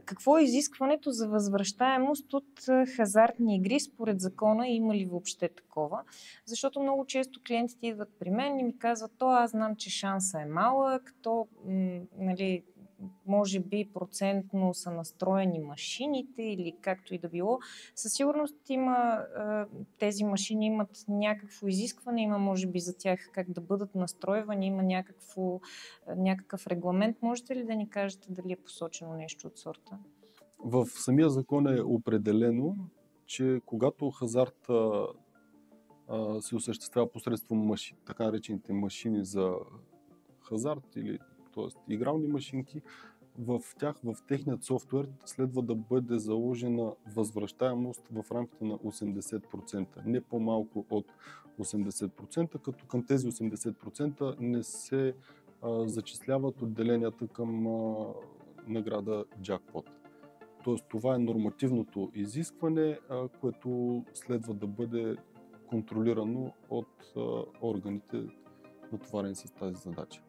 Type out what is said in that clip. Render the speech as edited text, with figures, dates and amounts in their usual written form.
Какво е изискването за възвръщаемост от хазартни игри според закона? Има ли въобще такова? Защото много често клиентите идват при мен и ми казват: аз знам, че шанса е малък, нали, може би процентно са настроени машините или както и да било. Със сигурност тези машини имат някакво изискване, има може би за тях как да бъдат настройвани, има някакъв регламент. Можете ли да ни кажете дали е посочено нещо от сорта? В самия закон е определено, че когато хазарт се осъществява посредством така наречените машини за хазарт, или т.е. игрални машинки, в техният софтуер следва да бъде заложена възвръщаемост в рамките на 80%, не по-малко от 80%, като към тези 80% не се зачисляват отделенията към награда джакпот. Тоест това е нормативното изискване, което следва да бъде контролирано от органите, натоварени с тази задача.